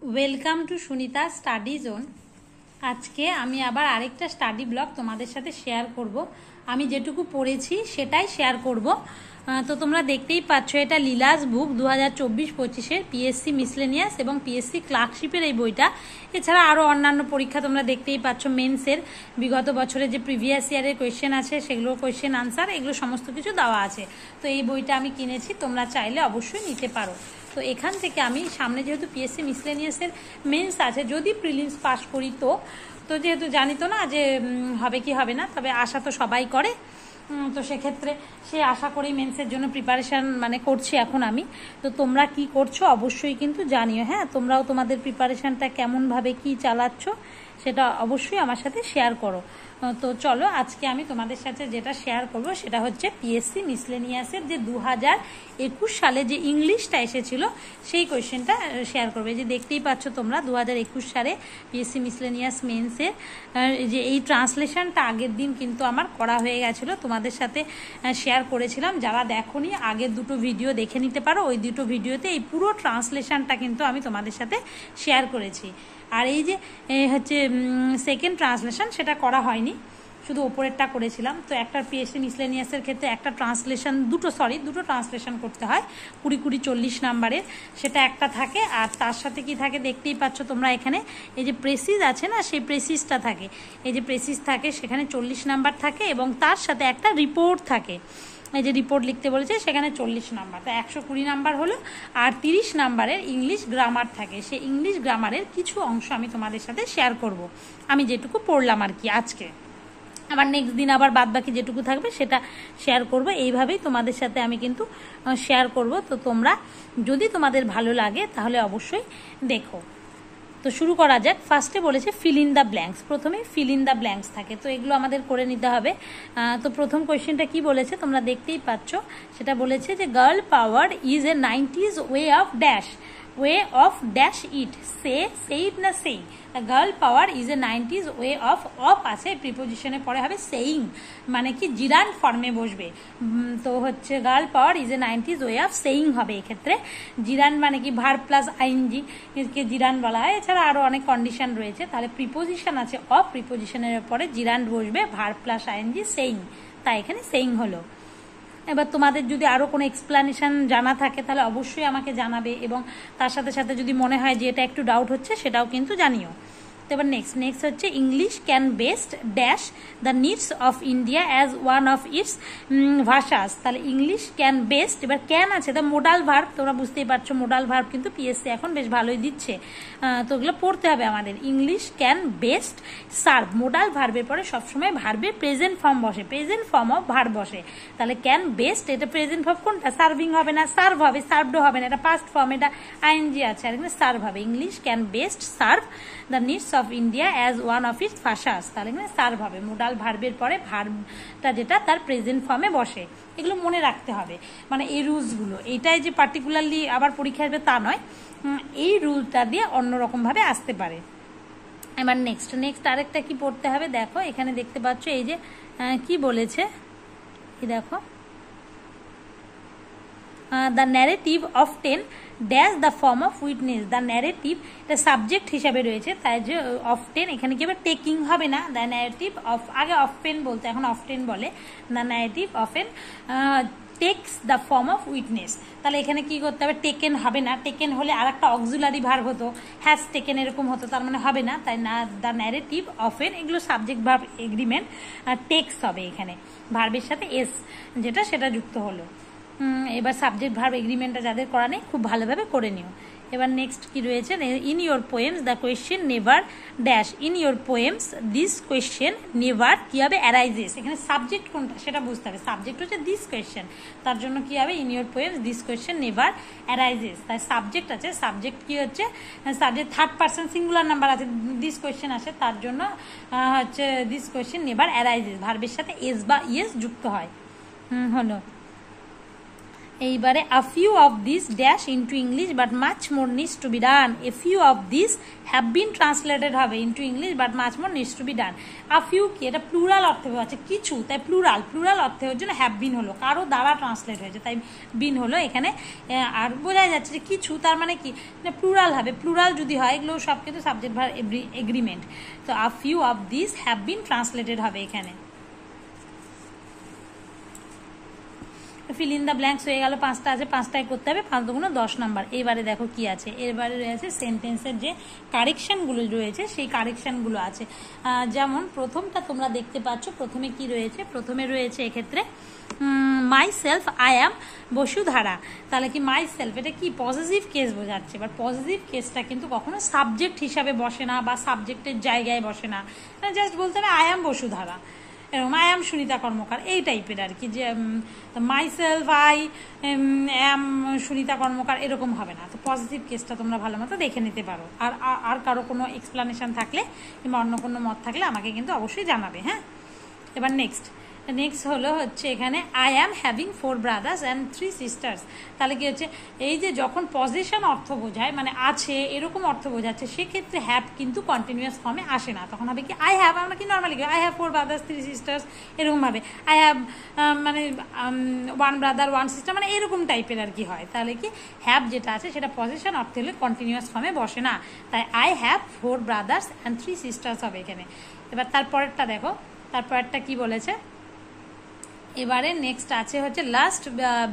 Welcome to Sunita study zone. আজকে আমি আবার আরেকটা স্টাডি ব্লগ তোমাদের সাথে শেয়ার করব। আমি যেটুকু পড়েছি সেটাই শেয়ার করব। তো তোমরা দেখতেই পাচ্ছ, এটা লীলাস বুক 2024-25-এর পিএসসি মিসলেনিয়াস এবং পিএসসি ক্লার্কশিপের এই বইটা। এছাড়া আরও অন্যান্য পরীক্ষা তোমরা দেখতেই পাচ্ছ, মেন্সের বিগত বছরের যে প্রিভিয়াস ইয়ারের কোয়েশ্চেন আছে সেগুলো, কোয়েশ্চেন আনসার, এগুলো সমস্ত কিছু দেওয়া আছে। তো এই বইটা আমি কিনেছি, তোমরা চাইলে অবশ্যই নিতে পারো। তো এখান থেকে আমি সামনে যেহেতু পিএসসি মিসলেনিয়াসের মেন্স আছে, যদি প্রিলিমস পাস করি তো যেহেতু জানি তো না যে হবে কি হবে না, তবে আশা তো সবাই করে। তো সেক্ষেত্রে সে আশা করেই মেন্সের জন্য প্রিপারেশান করছি এখন আমি। তো তোমরা কি করছো অবশ্যই কিন্তু জানিও। হ্যাঁ, তোমরাও তোমাদের প্রিপারেশানটা কেমনভাবে কি চালাচ্ছ সেটা অবশ্যই আমার সাথে শেয়ার করো। তো চলো, আজকে আমি তোমাদের সাথে যেটা শেয়ার করব সেটা হচ্ছে পিএসসি মিসলেনিয়াসের যে 2021 সালে যে ইংলিশটা এসেছিল সেই কোয়েশ্চেনটা শেয়ার করবে। যে দেখতেই পাচ্ছ তোমরা 2021 সালে পিএসসি মিসলেনিয়াস মেন্সের যে এই ট্রান্সলেশনটা আগের দিন কিন্তু আমার করা হয়ে গেছিলো, তোমাদের সাথে শেয়ার করেছিলাম। যারা দেখোনি আগের দুটো ভিডিও দেখে নিতে পারো, ওই দুটো ভিডিওতে এই পুরো ট্রান্সলেশনটা কিন্তু আমি তোমাদের সাথে শেয়ার করেছি। আর এই যে হচ্ছে সেকেন্ড ট্রান্সলেশন সেটা করা হয়নি, শুধু ওপরেরটা করেছিলাম। তো একটা পিএসসি মিসলেনিয়াসের ক্ষেত্রে একটা ট্রান্সলেশন দুটো ট্রান্সলেশন করতে হয় 20-40 নাম্বারের, সেটা একটা থাকে। আর তার সাথে কি থাকে দেখতেই পাচ্ছ তোমরা, এখানে এই যে প্রেসিস আছে না, সেই প্রেসিসটা থাকে। এই যে প্রেসিস থাকে সেখানে 40 নাম্বার থাকে, এবং তার সাথে একটা রিপোর্ট থাকে। এই যে রিপোর্ট লিখতে বলেছে সেখানে 40 নাম্বার, তো 120 নাম্বার হলো। আর 30 নাম্বারের ইংলিশ গ্রামার থাকে। সেই ইংলিশ গ্রামারের কিছু অংশ আমি তোমাদের সাথে শেয়ার করব, আমি যেটুকু পড়লাম আর কি আজকে। আবার নেক্সট দিন আবার বাদ বাকি যেটুকু থাকবে সেটা শেয়ার করব। এইভাবেই তোমাদের সাথে আমি কিন্তু শেয়ার করব। তো তোমরা যদি তোমাদের ভালো লাগে তাহলে অবশ্যই দেখো। তো শুরু করা যাক। ফার্স্টে বলেছে ফিল ইন দ্য ব্ল্যাঙ্কস, প্রথমে ফিল ইন দ্য ব্ল্যাঙ্কস থাকে, তো এগুলো আমাদের করে নিতে হবে। তো প্রথম কোয়েশ্চেনটা কি বলেছে তোমরা দেখতেই পাচ্ছ, সেটা বলেছে যে girl power is a 90s way of dash, way of dash it, said না সেই। Girl power is a 90s way of আছে প্রিপোজিশনে পরে হবে সেইং, মানে কি জিরান ফর্মে বসবে। তো হচ্ছে girl power is a 90s way of saying হবে এক্ষেত্রে। জিরান মানে কি ভার্ব প্লাস আইএনজি কে জিরান বলা হয়। এছাড়া আরো অনেক কন্ডিশন রয়েছে। তাহলে প্রিপোজিশন আছে অফ, প্রিপোজিশনের পরে জিরান বসবে, ভার্ব প্লাস আইএনজি সেইং, তাই এখানে সেইং হলো। এবার তোমাদের যদি আরও কোনো এক্সপ্লানেশন জানা থাকে তাহলে অবশ্যই আমাকে জানাবে, এবং তার সাথে সাথে যদি মনে হয় যে এটা একটু ডাউট হচ্ছে সেটাও কিন্তু জানিও। তো এবার নেক্সট হচ্ছে English can best dash the needs of India as one of its ভাষাস। তাহলে ইংলিশ ক্যান বেস্ট, এবার ক্যান আছে দ্য মোডাল ভার্ব, তোমরা বুঝতেই পারছো মোডাল ভার্ব কিন্তু পিএসসি এখন বেশ ভালোই দিচ্ছে। তো ওগুলো পড়তে হবে আমাদের। English can best serve, modal ভার্বের পরে সবসময় ভার্বের প্রেজেন্ট ফর্ম বসে, প্রেজেন্ট ফর্ম অফ ভার্ব বসে। তাহলে ক্যান বেস্ট, এটা প্রেজেন্ট ফর্ম কোনটা, সার্ভিং হবে না, সার্ভ হবে, সার্ভডও হবে না, এটা পাস্ট ফর্ম, এটা আইএনজি আছে, আর এখানে সার্ভ হবে। English can best serve the needs of India as one of its ভাষাস, তাহলে এখানে সার্ভ হবে। মোডাল ভার্বের পরে ভার্বটা যেটা তার প্রেজেন্ট ফর্মে বসে। এগুলো মনে রাখতে হবে, মানে এই রুলসগুলো। এইটাই যে পার্টিকুলারলি আবার পরীক্ষা আসবে তা নয়, এই রুলটা দিয়ে অন্যরকমভাবে আসতে পারে। এবার নেক্সট আরেকটা কি পড়তে হবে দেখো, এখানে দেখতে পাচ্ছ এই যে কি বলেছে, কি দেখো, the narrative of 10 dash the form of witness. The narrative এটা সাবজেক্ট হিসাবে রয়েছে, তাই যে অফ 10 এখানে কি হবে, টেকিং হবে না। দ্য ন্যারেটিভ অফ, আগে অফ পেন বলতে এখন অফ 10 বলে। The narrative of N text the form of witness. তাহলে এখানে কি করতে হবে, টেকেন হবে না। টেকেন হলে আর একটা অক্সিলারি ভার্ব হতো, হ্যাজ টেকেন এরকম হতো, তার মানে হবে না। তাই না, দ্য ন্যারেটিভ অফ এন, এগুলো সাবজেক্ট ভার্ব এগ্রিমেন্ট, টেক্স হবে এখানে, ভার্বের সাথে এস যেটা সেটা যুক্ত হলো। এবার সাবজেক্ট ভার্ব এগ্রিমেন্টটা যাদের করা নেই খুব ভালোভাবে করে নিও। এবার নেক্সট কি রয়েছে, in your poems the question never dash, in your poems this question never কি হবে, অ্যারাইজেস। এখানে সাবজেক্ট কোনটা সেটা বুঝতে হবে, সাবজেক্ট হচ্ছে দিস কোয়েশ্চেন, তার জন্য কি হবে, in your poems this question never arises. তাই সাবজেক্ট আছে, সাবজেক্ট কি হচ্ছে, subject third person singular number আছে, দিস কোয়েশ্চেন আসে, তার জন্য হচ্ছে দিস কোয়েশ্চেন নেভার অ্যারাইজেস, ভার্বের সাথে এস বা ইয়েস যুক্ত হয়। হলো। এইবারে a few of these dash into English but much more needs to be done. A few of these have been translated হবে into English but much more needs to be done. A few কি এটা plural অর্থে আছে কিছু, তাই plural অর্থে হওয়ার জন্য হ্যাভ বিন হলো, কারো দ্বারা ট্রান্সলেট হয়েছে তাই বিন হলো এখানে। আর বোঝা যাচ্ছে যে কিছু তার মানে কি প্লুরাল হবে, প্লুরাল যদি হয় এগুলো সব কিন্তু সাবজেক্ট ভার্ব এগ্রিমেন্ট। তো a few of these have been translated হবে এখানে। ফিল ইন দ্য ব্ল্যাঙ্কস হয়ে গেল, 5টা আছে, 5টাই করতে হবে, 5 দুগুণে 10 নাম্বার। এবারে দেখো কি আছে, এবারে রয়েছে সেন্টেন্সের যে কারেকশনগুলো রয়েছে সেই কারেকশনগুলো আছে। যেমন প্রথমটা তোমরা দেখতে পাচ্ছ, প্রথমে কি রয়েছে, প্রথমে রয়েছে এক্ষেত্রে মাই সেলফ আই অ্যাম বসুধারা। তাহলে কি মাই সেলফ এটা কি পজিটিভ কেস বোঝাচ্ছে, এবার পজিটিভ কেসটা কিন্তু কখনো সাবজেক্ট হিসাবে বসে না বা সাবজেক্টের জায়গায় বসে না, জাস্ট বলতে হবে আই অ্যাম বসুধারা, এরকম আই অ্যাম সুনিতা কর্মকার এই টাইপের আর কি, যে myself I am Sunita Karmakar এরকম হবে না। তো পজিটিভ কেসটা তোমরা ভালো মতো দেখে নিতে পারো। আর কারো কোনো এক্সপ্লানেশন থাকলে কিংবা অন্য কোনো মত থাকলে আমাকে কিন্তু অবশ্যই জানাবে। হ্যাঁ, এবার নেক্সট হলো হচ্ছে এখানে I am having 4 brothers and 3 sisters. তাহলে কি হচ্ছে, এই যে যখন পজিশন অর্থ বোঝায় মানে আছে এরকম অর্থ বোঝাচ্ছে, সেক্ষেত্রে হ্যাভ কিন্তু কন্টিনিউয়াস ফর্মে আসে না, তখন হবে কি আই হ্যাভ, আমরা কি normally I have 4 brothers 3 sisters এরকমভাবে, আই হ্যাভ মানে 1 ব্রাদার 1 সিস্টার মানে এরকম টাইপের আর কি হয়। তাহলে কি হ্যাভ যেটা আছে সেটা পজিশন অর্থ হলে কন্টিনিউয়াস ফর্মে বসে না, তাই I have 4 brothers and 3 sisters হবে এখানে। এবার তারপরেরটা দেখো, তারপরেরটা কি বলেছে, এবারে নেক্সট আছে হচ্ছে last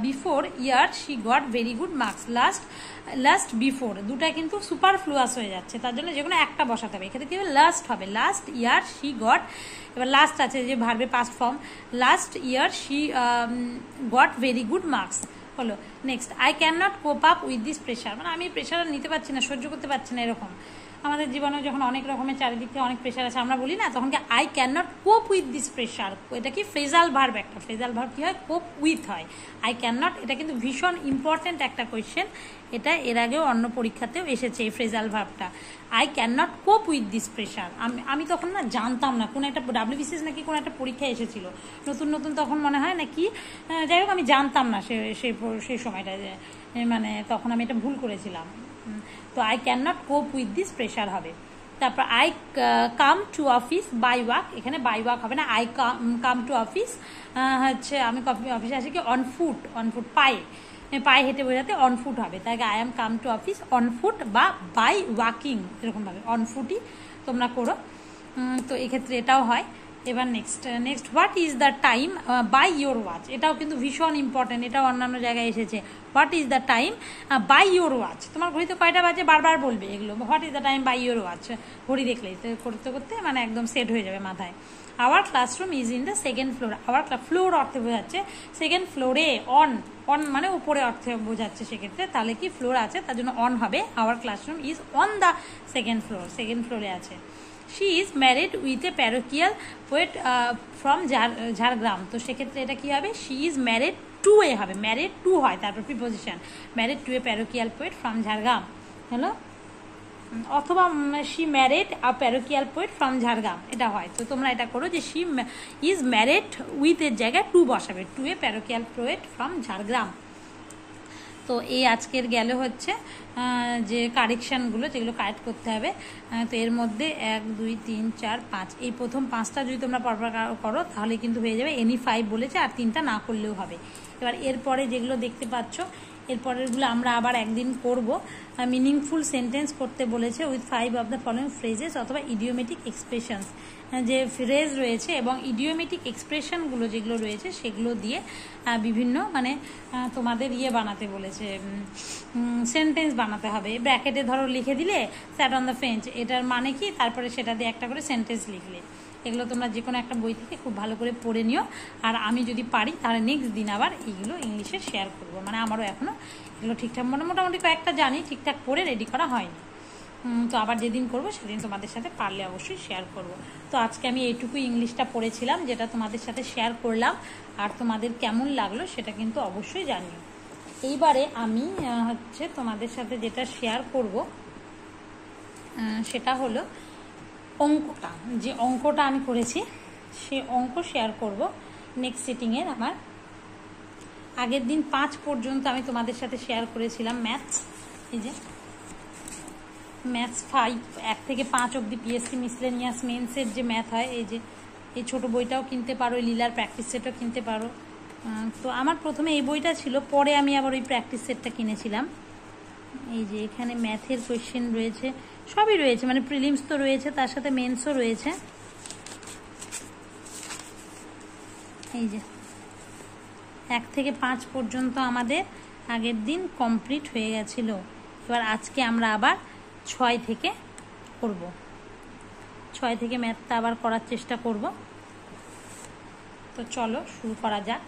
before year she got very good marks. Last before দুটা কিন্তু সুপারফ্লুয়াস হয়ে যাচ্ছে, তার জন্য যে কোনো একটা বসাতে হবে, এক্ষেত্রে কি হবে লাস্ট হবে, লাস্ট ইয়ার শি গট, এবার লাস্ট আছে যে ভার্বের past form, last year she got very good marks হলো। Next I can not cope up with this pressure, মানে আমি প্রেশার নিতে পারছি না, সহ্য করতে পারছি না এরকম। আমাদের জীবনে যখন অনেক রকমের চারিদিক থেকে অনেক প্রেশার আছে আমরা বলি না, তখন কি I can not cope with this pressure, এটা কি ফ্রেজাল ভার্ব, একটা ফ্রেজাল ভার্ব কি হয় কোপ উইথ হয়, আই ক্যান নট এটা কিন্তু ভীষণ ইম্পর্টেন্ট একটা কোয়েশ্চেন, এটা এর আগেও অন্য পরীক্ষাতেও এসেছে এই ফ্রেজাল ভার্বটা, I can not cope with this pressure. আমি তখন না জানতাম না, কোনো একটা WBCS নাকি কোনো একটা পরীক্ষা এসেছিল নতুন তখন মনে হয় নাকি, যাই হোক আমি জানতাম না সেই সময়টা, মানে তখন আমি এটা ভুল করেছিলাম। তো I can not cope with this pressure হবে। তারপর I come to office by walk, এখানে বাই ওয়াক হবে না, আই কাম টু অফিস হচ্ছে আমি অফিসে আসি কি অন ফুট পায়ে হেঁটে বোঝাতে অন ফুট হবে, তাই I am come to office on foot বা বাই ওয়াকিং এরকমভাবে, অন ফুটই তোমরা করো। তো এক্ষেত্রে এটাও হয়। এবার next what is the time by your watch, এটাও কিন্তু ভীষণ ইম্পর্টেন্ট, এটাও অন্যান্য জায়গায় এসেছে। What is the time by your watch, তোমার ঘড়িতে কয়টা বাজে বারবার বলবে এগুলো, what is the time by your watch, ঘড়ি দেখলেই তো করতে মানে একদম সেট হয়ে যাবে মাথায়। Our classroom is in the second floor, our floor অর্থে বোঝাচ্ছে সেকেন্ড ফ্লোরে, অন মানে উপরে অর্থে বোঝাচ্ছে সেক্ষেত্রে, তাহলে কি ফ্লোর আছে তার জন্য অন হবে, our classroom is on the second ফ্লোরে আছে। She is married with a parochial poet from Jhargram, তো সেক্ষেত্রে এটা কি হবে, she is married to a হবে, ম্যারিড টু হয় তারপর preposition, married to a parochial poet from Jhargram হলো, অথবা she married a parochial poet from Jhargram এটা হয়। তো তোমরা এটা করো যে শি ইজ ম্যারিড উইথ এর জায়গায় টু বসাবে, to a parochial poet from Jhargram. তো এই আজকের গেল হচ্ছে যে কারেকশানগুলো যেগুলো কারেক্ট করতে হবে। তো এর মধ্যে 1 2 3 4 5 এই প্রথম 5টা যদি তোমরা পরপর করো তাহলে কিন্তু হয়ে যাবে, এনি 5 বলেছে আর 3টা না করলেও হবে। এবার এরপরে যেগুলো দেখতে পাচ্ছ এরপরেরগুলো আমরা আবার একদিন করব। মিনিংফুল সেন্টেন্স করতে বলেছে with 5 of the following phrases অথবা ইডিওমেটিক এক্সপ্রেশনস, যে ফ্রেজ রয়েছে এবং ইডিওমেটিক এক্সপ্রেশনগুলো যেগুলো রয়েছে সেগুলো দিয়ে বিভিন্ন মানে তোমাদের বানাতে বলেছে, সেন্টেন্স বানাতে হবে। ব্র্যাকেটে ধরো লিখে দিলে স্যাট অন দ্য ফেঞ্চ, এটার মানে কি, তারপরে সেটা দিয়ে একটা করে সেন্টেন্স লিখলে। এগুলো তোমরা যে কোনো একটা বই থেকে খুব ভালো করে পড়ে নিও, আর আমি যদি পারি তাহলে নেক্সট দিন আবার এইগুলো ইংলিশে শেয়ার করবো। মানে আমারও এখনও এগুলো ঠিকঠাক মোটামুটি কয়েকটা জানি, ঠিকঠাক পড়ে রেডি করা হয়নি। তো আবার যেদিন করবো সেদিন তোমাদের সাথে পারলে অবশ্যই শেয়ার করব। তো আজকে আমি এইটুকু ইংলিশটা পড়েছিলাম যেটা তোমাদের সাথে শেয়ার করলাম, আর তোমাদের কেমন লাগলো সেটা কিন্তু অবশ্যই জানিও। এইবারে আমি হচ্ছে তোমাদের সাথে যেটা শেয়ার করব সেটা হলো অঙ্কটা, যে অঙ্কটা আমি করেছি সে অঙ্ক শেয়ার করব নেক্সট সিটিংয়ের আমার। আগের দিন 5 পর্যন্ত আমি তোমাদের সাথে শেয়ার করেছিলাম ম্যাথস। এই যে ম্যাথস 5 1 থেকে 5 অবধি পিএসসি মিসলেনিয়াস মেন্সের যে ম্যাথ হয়, এই যে এই ছোটো বইটাও কিনতে পারো, লীলার প্র্যাকটিস সেটও কিনতে পারো। তো আমার প্রথমে এই বইটা ছিল, পরে আমি আবার ওই প্র্যাকটিস সেটটা কিনেছিলাম। এই যে এখানে ম্যাথের কোয়েশ্চেন রয়েছে, সবই রয়েছে, মানে প্রিলিমস তো রয়েছে, তার সাথে মেন্সও রয়েছে। এই যে 1 থেকে 5 পর্যন্ত আমাদের আগের দিন কমপ্লিট হয়ে গেছিল। এবার আজকে আমরা আবার 6 থেকে করব, 6 থেকে ম্যাথটা আবার করার চেষ্টা করব। তো চলো শুরু করা যাক।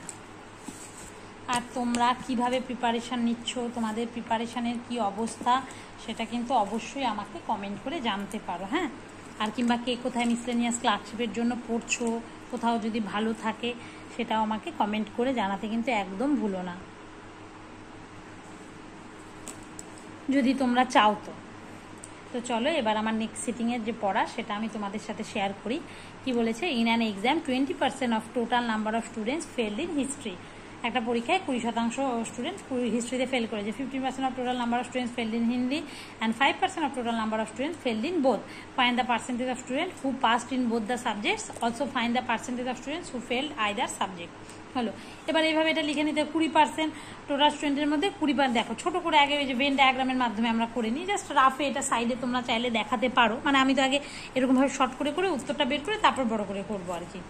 আর তোমরা কিভাবে প্রিপারেশান নিচ্ছ, তোমাদের প্রিপারেশানের কি অবস্থা, সেটা কিন্তু অবশ্যই আমাকে কমেন্ট করে জানতে পারো, হ্যাঁ। আর কিংবা কে কোথায় মিসলেনিয়াস ক্লার্কশিপের জন্য পড়ছো, কোথাও যদি ভালো থাকে সেটাও আমাকে কমেন্ট করে জানাতে কিন্তু একদম ভুলো না, যদি তোমরা চাও তো। তো চলো এবার আমার নেক্সট সিটিংয়ের যে পড়া সেটা আমি তোমাদের সাথে শেয়ার করি। কি বলেছে, in an exam 20% of total number of students failed in history. একটা পরীক্ষায় 20% স্টুডেন্ট হিস্ট্রিতে ফেল করেছে। 15% of total number of students failed in Hindi and 5% of total number of students failed in both. Find the percentage of student who passed in both the subjects, also find the percentage of students who failed either subject. হলো, এবার এইভাবে এটা লিখে নিতে। 20% total স্টুডেন্টের মধ্যে 20%, দেখো ছোটো করে আগে ওই যে ভেন ডায়াগ্রামের মাধ্যমে আমরা করে নিই, জাস্ট রাফে এটা সাইডে তোমরা চাইলে দেখাতে পারো। মানে আমি তো আগে এরকমভাবে শর্ট করে করে উত্তরটা বের করে তারপর বড় করে করবো আর কি।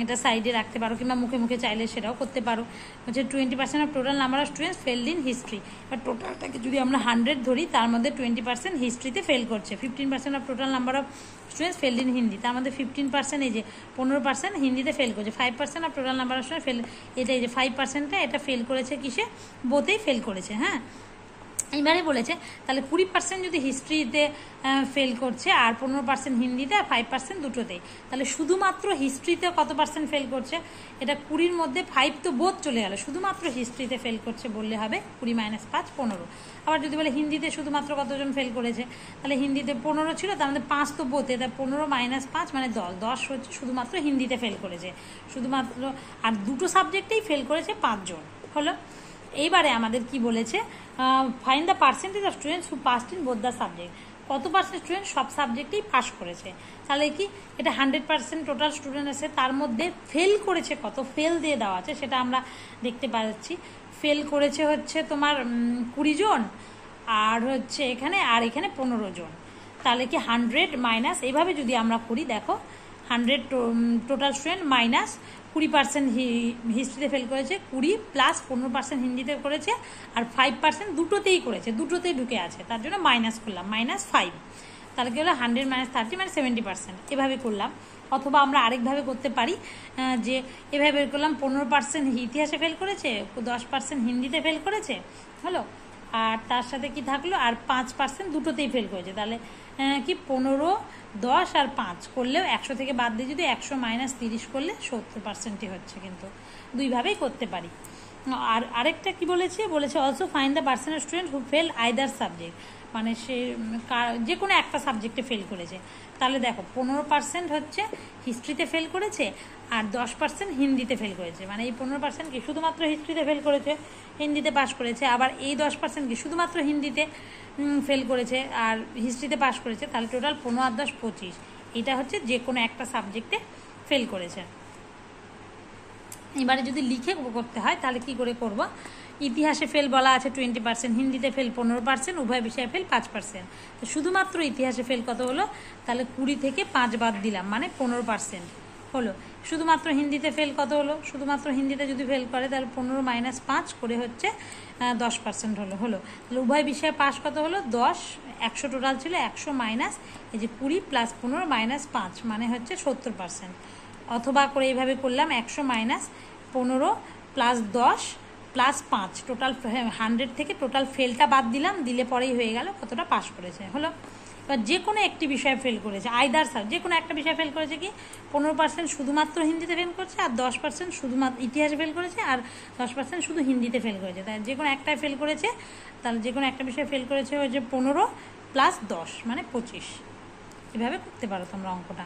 এটা সাইডে রাখতে পারো কিংবা মুখে মুখে চাইলে সেটাও করতে পারো। হচ্ছে 20% of total number of students failed in history. এবার টোটালটাকে যদি আমরা 100 ধরি, তার মধ্যে 20% হিস্ট্রিতে ফেল করছে। 15% of total number of students failed in Hindi, তার মধ্যে 15%, এই যে 15% হিন্দিতে ফেল করছে। 5% of total number of student fail, এটা এই যে 5%টা এটা ফেল করেছে কিসে, বোথেই ফেল করেছে, হ্যাঁ। এইবারে বলেছে তাহলে 20% যদি হিস্ট্রিতে ফেল করছে আর 15% হিন্দিতে আর 5% দুটোতেই, তাহলে শুধুমাত্র হিস্ট্রিতে কত পার্সেন্ট ফেল করছে, এটা 20-র মধ্যে 5 তো বোধ চলে গেল, শুধুমাত্র হিস্ট্রিতে ফেল করছে বললে হবে 20 - 5 15। আবার যদি বলে হিন্দিতে শুধুমাত্র কতজন ফেল করেছে, তাহলে হিন্দিতে 15 ছিল, তার মধ্যে 5 তো বোধে, তাই 15 - 5 মানে 10, 10 হচ্ছে শুধুমাত্র হিন্দিতে ফেল করেছে শুধুমাত্র, আর দুটো সাবজেক্টেই ফেল করেছে 5 জন। হলো, এইবারে আমাদের কি বলেছে, find the percentage of students who passed in both the subject. কত পার্সেন্ট স্টুডেন্ট সব সাবজেক্টেই পাস করেছে, তাহলে কি এটা 100% টোটাল স্টুডেন্ট আছে, তার মধ্যে ফেল করেছে কত, ফেল দিয়ে দেওয়া আছে সেটা আমরা দেখতে পাচ্ছি। ফেল করেছে হচ্ছে তোমার 20 জন, আর হচ্ছে এখানে 15 জন। তাহলে কি 100 মাইনাস, এইভাবে যদি আমরা করি, দেখো 100 টোটাল স্টুডেন্ট মাইনাস 20% হিস্ট্রিতে ফেল করেছে, 20 প্লাস 15% হিন্দিতে করেছে, আর 5% দুটোতেই করেছে, দুটোতেই ঢুকে আছে, তার জন্য মাইনাস করলাম, -5। তাহলে কি হলো 100 - 30 মানে 70%। এভাবে করলাম। অথবা আমরা আরেকভাবে করতে পারি, যে এভাবে বের করলাম 15% ইতিহাসে ফেল করেছে, 10% হিন্দিতে ফেল করেছে, হলো, আর তার সাথে কি থাকলো, আর 5% দুটোতেই ফেল করেছে। তাহলে কি 15, 10 আর 5 করলেও 100 থেকে বাদ দিয়ে যদি 100 - 30 করলে 70%ই হচ্ছে, কিন্তু দুইভাবেই করতে পারি। আর আরেকটা কি বলেছে, also find the percent of student who fail either subject, মানে সে যে কোনো একটা সাবজেক্টে ফেল করেছে। তাহলে দেখো 15% হচ্ছে হিস্ট্রিতে ফেল করেছে আর 10% হিন্দিতে ফেল করেছে, মানে এই 15% কি শুধুমাত্র হিস্ট্রিতে ফেল করেছে, হিন্দিতে পাস করেছে, আবার এই 10% কি শুধুমাত্র হিন্দিতে ফেল করেছে আর হিস্ট্রিতে পাস করেছে। তাহলে টোটাল 15 আর 10 25, এটা হচ্ছে যে কোনো একটা সাবজেক্টে ফেল করেছে। এবারে যদি লিখে করতে হয় তাহলে কি করে করব, ইতিহাসে ফেল বলা আছে 20%, হিন্দিতে ফেল 15%, উভয় বিষয়ে ফেল 5%। তো শুধুমাত্র ইতিহাসে ফেল কত হলো, তাহলে 20 থেকে 5 বাদ দিলাম, মানে 15% হলো। শুধুমাত্র হিন্দিতে ফেল কত হলো, শুধুমাত্র হিন্দিতে যদি ফেল করে তাহলে 15 - 5 করে হচ্ছে 10% হলো। তাহলে উভয় বিষয়ে পাস কত হলো 10, 100 টোটাল ছিল, 100 মাইনাস এই যে 20 প্লাস 15 - 5 মানে হচ্ছে 70%। অথবা করে এইভাবে করলাম 100 - 15 প্লাস 10 প্লাস 5, টোটাল 100 থেকে টোটাল ফেলটা বাদ দিলাম, দিলে পরেই হয়ে গেল কতটা পাস করেছে। হলো, এবার যে কোনো একটি বিষয়ে ফেল করেছে, আইদার স্যার যে কোনো একটা বিষয়ে ফেল করেছে, কি 15% শুধুমাত্র হিন্দিতে ফেল করেছে, আর 10% শুধুমাত্র ইতিহাসে ফেল করেছে, আর 10% শুধু হিন্দিতে ফেল করেছে। তাই যে কোনো একটাই ফেল করেছে, তাহলে যে কোনো একটা বিষয়ে ফেল করেছে ওই যে 15 প্লাস 10 মানে 25। এভাবে করতে পারো তোমরা অঙ্কটা।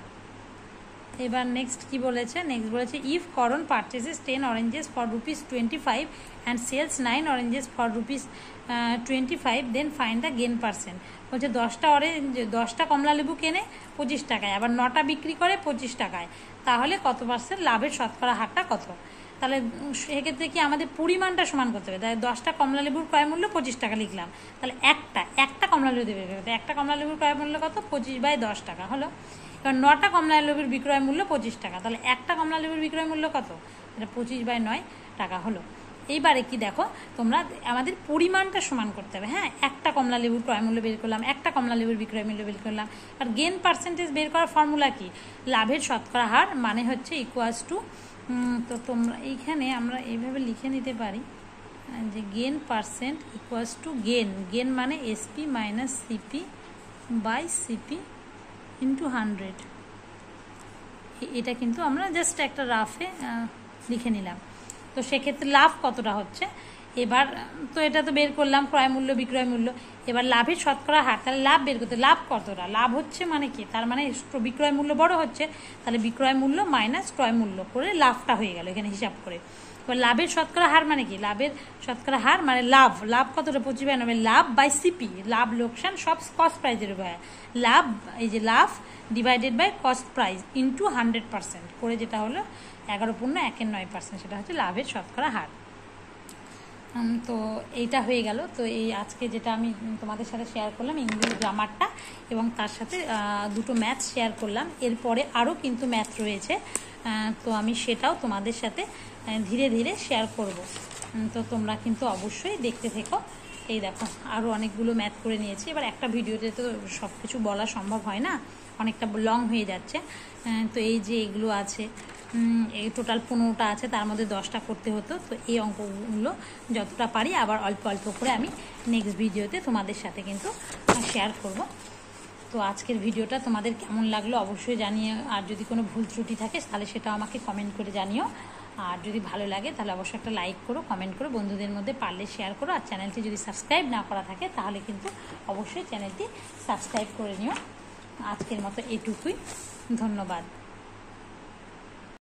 এবার নেক্সট কি বলেছে, নেক্সট বলেছে if Karan purchases 10 oranges for ₹25 and sells 9 oranges for ₹25 then find the gain percent. বলছে 10টা কমলা লেবু কেনে 25 টাকায়, আবার 9টা বিক্রি করে 25 টাকায়, তাহলে কত পার্সেন্ট লাভের শতকরা হারটা কত? তাহলে সেক্ষেত্রে কি আমাদের পরিমাণটা সমান করতে হবে। তাহলে 10টা কমলা লেবুর ক্রয় মূল্য 25 টাকা লিখলাম, তাহলে একটা কমলা লেবু দেবে, একটা কমলা লেবুর ক্রয় মূল্য কত? 25/10 টাকা হলো। এবার 9টা কমলা লেবুর বিক্রয় মূল্য 25 টাকা, তাহলে একটা কমলা লেবুর বিক্রয় মূল্য কত? এটা 25/9 টাকা হলো। এইবারে কি দেখো, তোমরা আমাদের পরিমাণটা সমান করতে হবে। হ্যাঁ, একটা কমলা লেবুর ক্রয় মূল্য বের করলাম, একটা কমলা লেবুর বিক্রয় মূল্য বের করলাম। আর গেন পার্সেন্টেজ বের করার ফর্মুলা কি? লাভের শতকরা হার মানে হচ্ছে ইকুয়ালস টু, তো তোমরা এইখানে আমরা এইভাবে লিখে নিতে পারি যে gain percent equals to gain মানে SP minus CP by CP into 100। এটা কিন্তু আমরা জাস্ট একটা রাফে লিখে নিলাম। তো সেক্ষেত্রে লাভ কতটা হচ্ছে এবার, তো এটা তো বের করলাম ক্রয় মূল্য বিক্রয় মূল্য। এবার লাভের শতকরা হার, তাহলে লাভ বের করতে, লাভ কতটা লাভ হচ্ছে মানে কি, তার মানে বিক্রয় মূল্য বড় হচ্ছে, তাহলে বিক্রয় মূল্য মাইনাস ক্রয় মূল্য করে লাভটা হয়ে গেল এখানে হিসাব করে। এবার লাভের শতকরা হার মানে কি, লাভের শতকরা হার মানে লাভ কতটা 25/9, লাভ বাই সিপি, লাভ লোকসান সব কস্ট প্রাইজের উপর, লাভ এই যে লাভ divided by cost price into 100% করে, যেটা হলো 11.1%, সেটা হচ্ছে লাভের শতকরা হার। তো এইটা হয়ে গেল। তো এই আজকে যেটা আমি তোমাদের সাথে শেয়ার করলাম ইংলিশ গ্রামারটা, এবং তার সাথে দুটো ম্যাথ শেয়ার করলাম। এরপরে আরও কিন্তু ম্যাথ রয়েছে, তো আমি সেটাও তোমাদের সাথে ধীরে ধীরে শেয়ার করব। তো তোমরা কিন্তু অবশ্যই দেখতে থেকো। এই দেখো আরও অনেকগুলো ম্যাথ করে নিয়েছি। এবার একটা ভিডিওতে তো সব কিছু বলা সম্ভব হয় না, অনেকটা লং হয়ে যাচ্ছে। তো এই যে এগুলো আছে, এই টোটাল 15টা আছে, তার মধ্যে 10টা করতে হতো। তো এই অঙ্কগুলো যতটা পারি আবার অল্প অল্প করে আমি নেক্সট ভিডিওতে তোমাদের সাথে কিন্তু শেয়ার করব। তো আজকের ভিডিওটা তোমাদের কেমন লাগলো অবশ্যই জানিয়ে, আর যদি কোনো ভুল ত্রুটি থাকে তাহলে সেটা আমাকে কমেন্ট করে জানিও। আর যদি ভালো লাগে তাহলে অবশ্যই একটা লাইক করো, কমেন্ট করো, বন্ধুদের মধ্যে পারলে শেয়ার করো। আর চ্যানেলটি যদি সাবস্ক্রাইব না করা থাকে তাহলে কিন্তু অবশ্যই চ্যানেলটি সাবস্ক্রাইব করে নিও। আজকের মতো এটুকুই, ধন্যবাদ।